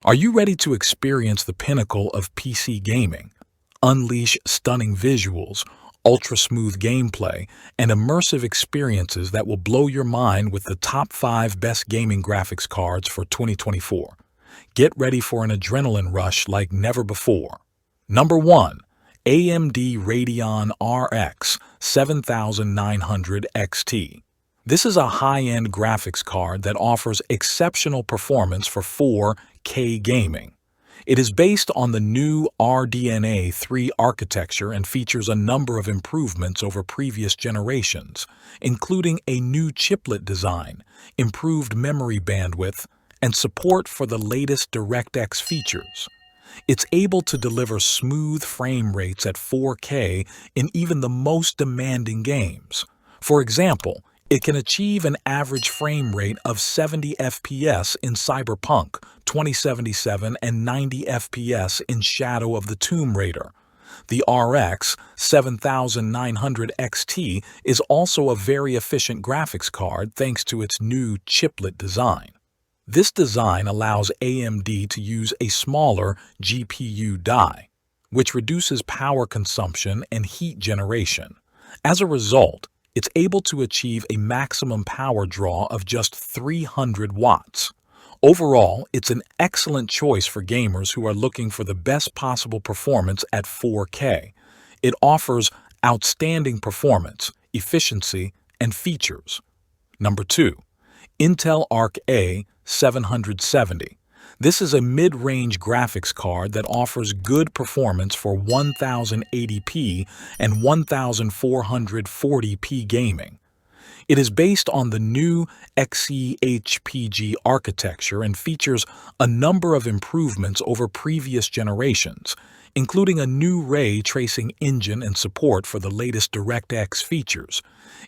Are you ready to experience the pinnacle of PC gaming? Unleash stunning visuals, ultra-smooth gameplay, and immersive experiences that will blow your mind with the top 5 best gaming graphics cards for 2024. Get ready for an adrenaline rush like never before. Number 1. AMD Radeon RX 7900 XT. This is a high-end graphics card that offers exceptional performance for 4K gaming. It is based on the new RDNA 3 architecture and features a number of improvements over previous generations, including a new chiplet design, improved memory bandwidth, and support for the latest DirectX features. It's able to deliver smooth frame rates at 4K in even the most demanding games. For example, it can achieve an average frame rate of 70 FPS in Cyberpunk 2077 and 90 FPS in Shadow of the Tomb Raider. The RX 7900 XT is also a very efficient graphics card thanks to its new chiplet design. This design allows AMD to use a smaller GPU die, which reduces power consumption and heat generation. As a result, it's able to achieve a maximum power draw of just 300 watts. Overall, it's an excellent choice for gamers who are looking for the best possible performance at 4K. It offers outstanding performance, efficiency, and features. Number 2. Intel Arc A770. This is a mid-range graphics card that offers good performance for 1080p and 1440p gaming. It is based on the new XeHPG architecture and features a number of improvements over previous generations, including a new ray tracing engine and support for the latest DirectX features.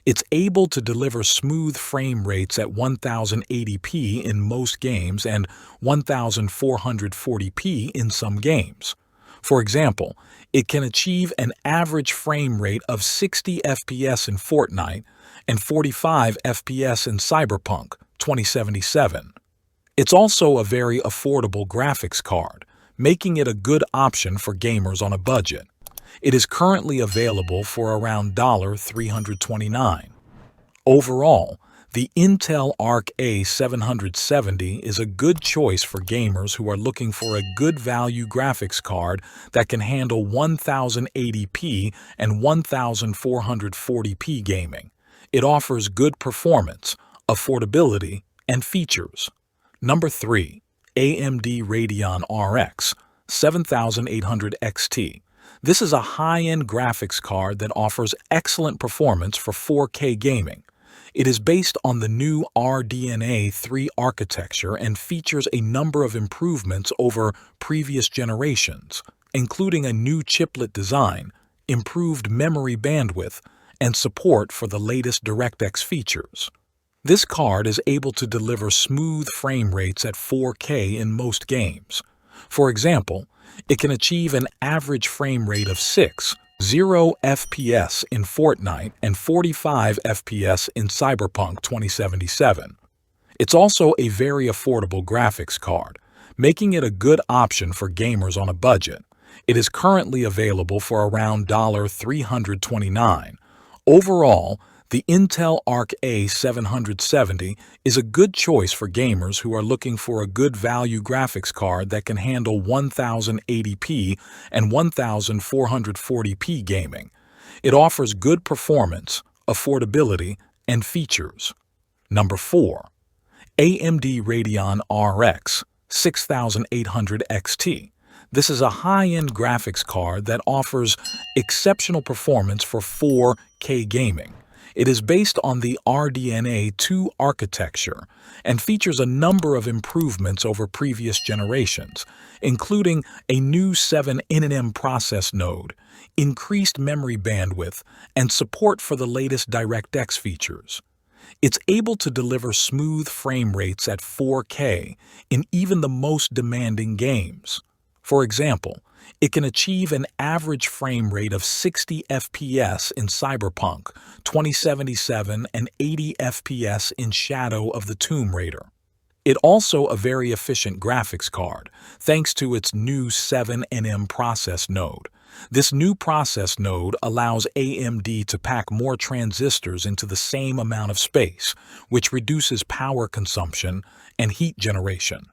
It's able to deliver smooth frame rates at 1080p in most games and 1440p in some games. For example, it can achieve an average frame rate of 60 FPS in Fortnite and 45 FPS in Cyberpunk 2077. It's also a very affordable graphics card, making it a good option for gamers on a budget. It is currently available for around $329. Overall, the Intel Arc A770 is a good choice for gamers who are looking for a good value graphics card that can handle 1080p and 1440p gaming. It offers good performance, affordability, and features. Number 3. AMD Radeon RX 7800 XT. This is a high-end graphics card that offers excellent performance for 4K gaming. It is based on the new RDNA 3 architecture and features a number of improvements over previous generations, including a new chiplet design, improved memory bandwidth, and support for the latest DirectX features. This card is able to deliver smooth frame rates at 4K in most games. For example, it can achieve an average frame rate of 60 FPS in Fortnite and 45 FPS in Cyberpunk 2077. It's also a very affordable graphics card, making it a good option for gamers on a budget. It is currently available for around $329. Overall, the Intel Arc A770 is a good choice for gamers who are looking for a good value graphics card that can handle 1080p and 1440p gaming. It offers good performance, affordability, and features. Number 4. AMD Radeon RX 6800 XT. This is a high-end graphics card that offers exceptional performance for 4K gaming. It is based on the RDNA 2 architecture and features a number of improvements over previous generations, including a new 7nm process node, increased memory bandwidth, and support for the latest DirectX features. It's able to deliver smooth frame rates at 4K in even the most demanding games. For example, it can achieve an average frame rate of 60 FPS in Cyberpunk 2077 and 80 FPS in Shadow of the Tomb Raider. It also a very efficient graphics card, thanks to its new 7nm process node. This new process node allows AMD to pack more transistors into the same amount of space, which reduces power consumption and heat generation.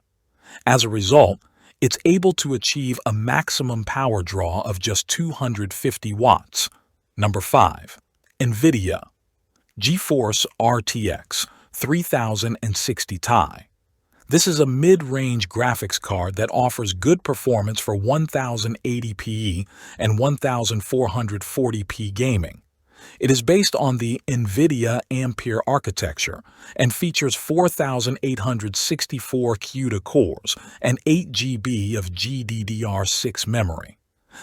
As a result, it's able to achieve a maximum power draw of just 250 watts. Number 5. NVIDIA GeForce RTX 3060 Ti. This is a mid-range graphics card that offers good performance for 1080p and 1440p gaming. It is based on the NVIDIA Ampere architecture and features 4,864 CUDA cores and 8 GB of GDDR6 memory.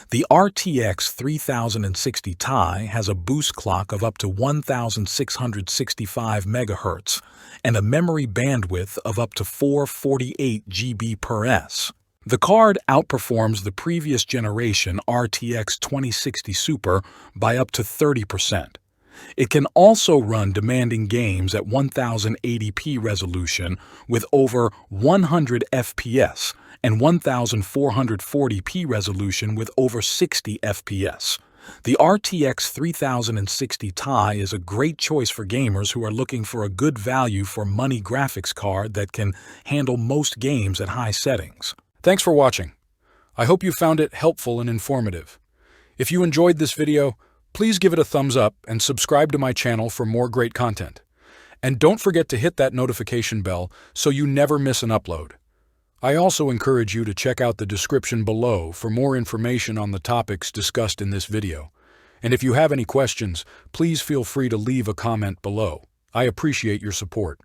The RTX 3060 Ti has a boost clock of up to 1,665 MHz and a memory bandwidth of up to 448 GB per s. The card outperforms the previous generation RTX 2060 Super by up to 30%. It can also run demanding games at 1080p resolution with over 100 FPS and 1440p resolution with over 60 FPS. The RTX 3060 Ti is a great choice for gamers who are looking for a good value for money graphics card that can handle most games at high settings. Thanks for watching. I hope you found it helpful and informative. If you enjoyed this video, please give it a thumbs up and subscribe to my channel for more great content. And don't forget to hit that notification bell so you never miss an upload. I also encourage you to check out the description below for more information on the topics discussed in this video. And if you have any questions, please feel free to leave a comment below. I appreciate your support.